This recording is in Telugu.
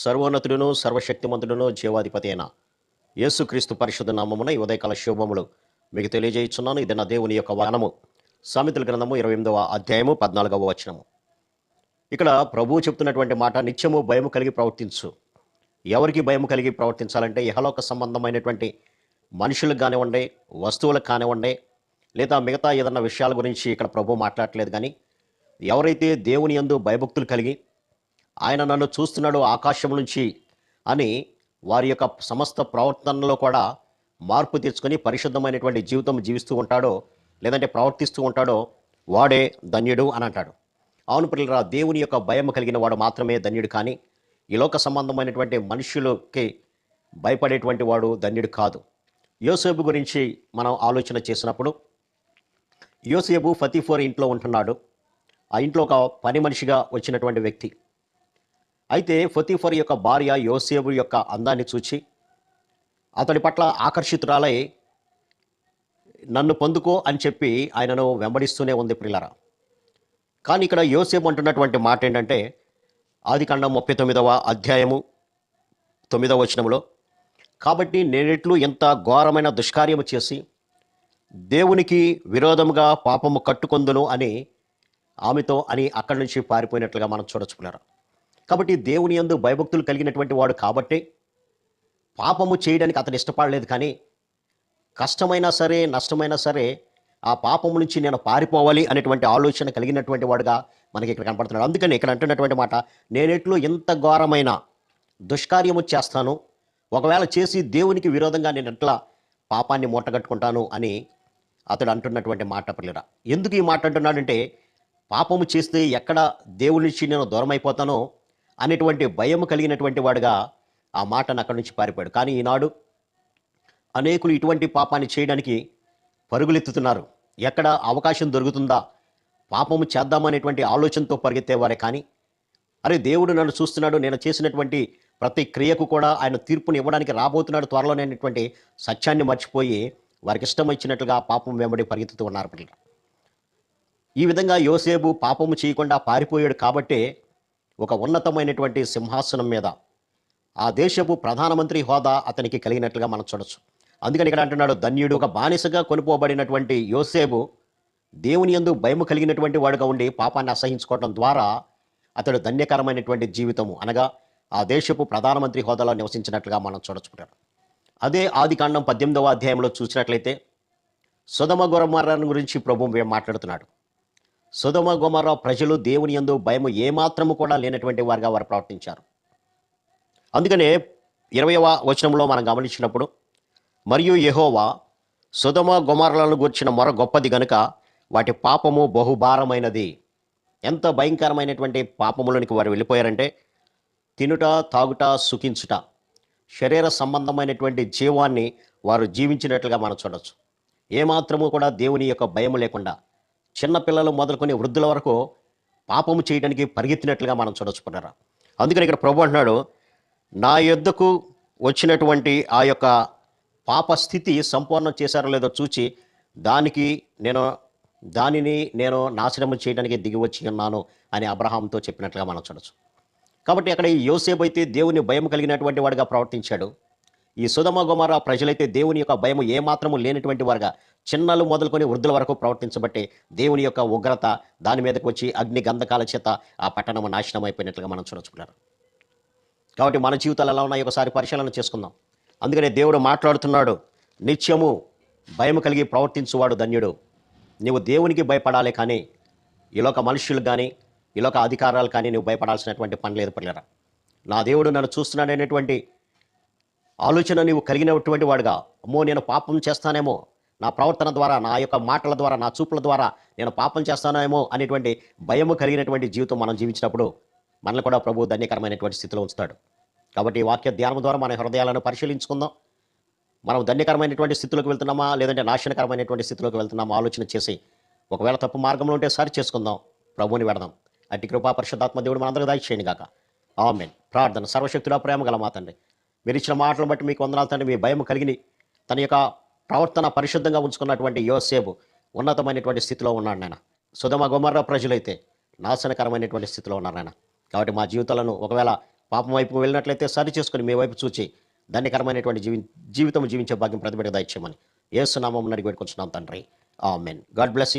సర్వోన్నతుడును సర్వశక్తిమంతుడును జీవాధిపతి అయిన యేసుక్రీస్తు పరిశుద్ధ నామమున ఈ ఉదయకాల శుభములు మీకు తెలియజేయుచున్నాను. ఇది నా దేవుని యొక్క వచనము. సామెతల గ్రంథము 28వ అధ్యాయము 14వ వచనము. ఇక్కడ ప్రభువు చెప్తున్నటువంటి మాట, నిత్యము భయము కలిగి ప్రవర్తించు. ఎవరికి భయము కలిగి ప్రవర్తించాలంటే ఇహలోక సంబంధమైనటువంటి మనుషులకు కానివ్వండి, వస్తువులకు కానివ్వండి, లేదా మిగతా ఏదన్నా విషయాల గురించి ఇక్కడ ప్రభువు మాట్లాడట్లేదు. కానీ ఎవరైతే దేవుని యందు భయభక్తులు కలిగి ఆయన నన్ను చూస్తున్నాడు ఆకాశం నుంచి అని వారి యొక్క సమస్త ప్రవర్తనలో కూడా మార్పు తెచ్చుకొని పరిశుద్ధమైనటువంటి జీవితం జీవిస్తూ ఉంటాడో, లేదంటే ప్రవర్తిస్తూ ఉంటాడో, వాడే ధన్యుడు అని అంటాడు. అవును ప్రియులారా, దేవుని యొక్క భయం కలిగిన వాడు మాత్రమే ధన్యుడు. కానీ ఈ లోక సంబంధమైనటువంటి మనుషులకి భయపడేటువంటి వాడు ధన్యుడు కాదు. యోసేపు గురించి మనం ఆలోచన చేసినప్పుడు, యోసేపు ఫతీఫోర్ ఇంట్లో ఉంటున్నాడు. ఆ ఇంట్లో ఒక పని మనిషిగా వచ్చినటువంటి వ్యక్తి. అయితే ఫతీఫర్ యొక్క భార్య యోసేపు యొక్క అందాన్ని చూచి అతడి పట్ల ఆకర్షితురాలై నన్ను పొందుకో అని చెప్పి ఆయనను వెంబడిస్తూనే ఉంది ప్రియులారా. కానీ ఇక్కడ యోసేపు అంటున్నటువంటి మాట ఏంటంటే, ఆదికాండం 39వ అధ్యాయము 9వ వచనములో, కాబట్టి నేనెట్లు ఎంత ఘోరమైన దుష్కార్యము చేసి దేవునికి విరోధముగా పాపము కట్టుకొందును అని ఆమెతో అని అక్కడి నుంచి పారిపోయినట్లుగా మనం చూడొచ్చుకున్నారు. కాబట్టి దేవుని యందు భయభక్తులు కలిగినటువంటి వాడు కాబట్టి పాపము చేయడానికి అతను ఇష్టపడలేదు. కానీ కష్టమైనా సరే, నష్టమైనా సరే ఆ పాపము నుంచి నేను పారిపోవాలి అనేటువంటి ఆలోచన కలిగినటువంటి వాడుగా మనకి ఇక్కడ కనపడుతున్నాడు. అందుకని ఇక్కడ అంటున్నటువంటి మాట, నేనెట్లు ఎంత ఘోరమైన దుష్కార్యము చేస్తాను, ఒకవేళ చేసి దేవునికి విరోధంగా నేను ఎట్లా పాపాన్ని మూటగట్టుకుంటాను అని అతడు అంటున్నటువంటి మాట పిల్లరా. ఎందుకు ఈ మాట అంటున్నాడంటే, పాపము చేస్తే ఎక్కడ దేవుడి నుంచి నేను దూరం అయిపోతానో అనేటువంటి భయం కలిగినటువంటి వాడుగా ఆ మాటను అక్కడి నుంచి పారిపోయాడు. కానీ ఈనాడు అనేకులు ఇటువంటి పాపాన్ని చేయడానికి పరుగులెత్తుతున్నారు. ఎక్కడ అవకాశం దొరుకుతుందా పాపము చేద్దామనేటువంటి ఆలోచనతో పరిగెత్తేవారే. కానీ అరే, దేవుడు నన్ను చూస్తున్నాడు, నేను చేసినటువంటి ప్రతి క్రియకు కూడా ఆయన తీర్పుని ఇవ్వడానికి రాబోతున్నాడు త్వరలోనేటువంటి సత్యాన్ని మర్చిపోయి వారికి ఇష్టం వచ్చినట్లుగా పాపం వెంబడి పరిగెత్తుతూ ఉన్నారు పిల్లలు. ఈ విధంగా యోసేపు పాపము చేయకుండా పారిపోయాడు కాబట్టే ఒక ఉన్నతమైనటువంటి సింహాసనం మీద ఆ దేశపు ప్రధానమంత్రి హోదా అతనికి కలిగినట్లుగా మనం చూడొచ్చు. అందుకని ఇక్కడ అంటున్నాడు, ధన్యుడు. ఒక బానిసగా కొనుపోబడినటువంటి యోసేపు దేవుని యందు భయము కలిగినటువంటి వాడుగా ఉండి పాపాన్ని అసహించుకోవడం ద్వారా అతడు ధన్యకరమైనటువంటి జీవితము అనగా ఆ దేశపు ప్రధానమంత్రి హోదాలో నివసించినట్లుగా మనం చూడొచ్చుకుంటారు. అదే ఆదికాండం 18వ అధ్యాయంలో చూసినట్లయితే సొదొమ గొమొర్రా గురించి ప్రభువు మాట్లాడుతున్నాడు. సొదొమ గొమొర్రా ప్రజలు దేవుని యందు భయము ఏమాత్రము కూడా లేనటువంటి వారుగా వారు ప్రవర్తించారు. అందుకనే 20వ వచనంలో మనం గమనించినప్పుడు, మరియు యెహోవా సొదొమ గొమొర్రాలను గూర్చిన మొర గొప్పది గనుక వాటి పాపము బహుభారమైనది. ఎంత భయంకరమైనటువంటి పాపములోనికి వారు వెళ్ళిపోయారంటే, తినుట, తాగుట, సుఖించుట, శరీర సంబంధమైనటువంటి జీవాన్ని వారు జీవించినట్లుగా మనం చూడవచ్చు. ఏమాత్రము కూడా దేవుని యొక్క భయము లేకుండా చిన్నపిల్లలు మొదలుకొని వృద్ధుల వరకు పాపము చేయడానికి పరిగెత్తినట్లుగా మనం చూడొచ్చుకున్నారా. అందుకని ఇక్కడ ప్రభు అంటున్నాడు, నా యొద్దకు వచ్చినటువంటి ఆ యొక్క పాప స్థితి సంపూర్ణం చేశారో లేదో చూచి దానిని నేను నాశనం చేయడానికి దిగి వచ్చి ఉన్నాను అని అబ్రహాంతో చెప్పినట్లుగా మనం చూడొచ్చు. కాబట్టి అక్కడ ఈ యోసేపు అయితే దేవుని భయం కలిగినటువంటి వాడిగా ప్రవర్తించాడు. ఈ సొదొమ గొమొర్రా ప్రజలైతే దేవుని యొక్క భయం ఏమాత్రము లేనటువంటి వారుగా చిన్నలు మొదలుకొని వృద్ధుల వరకు ప్రవర్తించబట్టి దేవుని యొక్క ఉగ్రత దాని మీదకి వచ్చి అగ్ని గంధకాల చేత ఆ పట్టణము నాశనం అయిపోయినట్లుగా మనం చూడొచ్చుకున్నారు. కాబట్టి మన జీవితాలు ఎలా ఉన్నాయో ఒకసారి పరిశీలన చేసుకుందాం. అందుకనే దేవుడు మాట్లాడుతున్నాడు, నిత్యము భయం కలిగి ప్రవర్తించువాడు ధన్యుడు. నీవు దేవునికి భయపడాలి, కానీ ఈలోక మనుషులు కానీ ఈలోక అధికారాలు కానీ నువ్వు భయపడాల్సినటువంటి పని లేదు పిల్లరా. నా దేవుడు నన్ను చూస్తున్నాడనేటువంటి ఆలోచన నీవు కలిగినటువంటి వాడుగా, అమ్మో నేను పాపం చేస్తానేమో, నా ప్రవర్తన ద్వారా, నా యొక్క మాటల ద్వారా, నా చూపుల ద్వారా నేను పాపం చేస్తానేమో అనేటువంటి భయము కలిగినటువంటి జీవితం మనం జీవించినప్పుడు మనల్ని కూడా ప్రభు ధన్యకరమైనటువంటి స్థితిలో ఉంచుతాడు. కాబట్టి ఈ వాక్య ధ్యానం ద్వారా మన హృదయాలను పరిశీలించుకుందాం. మనం ధన్యకరమైనటువంటి స్థితిలోకి వెళ్తున్నామా, లేదంటే నాశనకరమైనటువంటి స్థితిలోకి వెళ్తున్నామా ఆలోచన చేసి, ఒకవేళ తప్పు మార్గంలో ఉంటే సరి చేసుకుందాం, ప్రభువుని వెడదాం. అట్టి కృపా పరిశుద్ధాత్మ దేవుడు మనందరికీ దయచేయండి గాక. ఆమేన్. ప్రార్థన. సర్వశక్తుడా, ప్రేమ గల మా తండ్రి, మీరు ఇచ్చిన మాటలను బట్టి మీకు వందనాలు తండ్రి. మీ భయం కలిగి తన యొక్క ప్రవర్తన పరిశుద్ధంగా ఉంచుకున్నటువంటి యోసేపు ఉన్నతమైనటువంటి స్థితిలో ఉన్నాడు నాయన. సొదొమ గొమొర్రా ప్రజలైతే నాశనకరమైనటువంటి స్థితిలో ఉన్నారు నాయన. కాబట్టి మా జీవితాలను ఒకవేళ పాపం వైపు వెళ్ళినట్లయితే సరి చేసుకొని మీ వైపు చూచి ధన్యకరమైనటువంటి జీవితం జీవించే భాగ్యం ప్రతిబిడ్డ దయచేయమని యేసు నామమున అడిగి పెట్టుకుంటున్నాం తండ్రి. ఆమేన్. God bless you.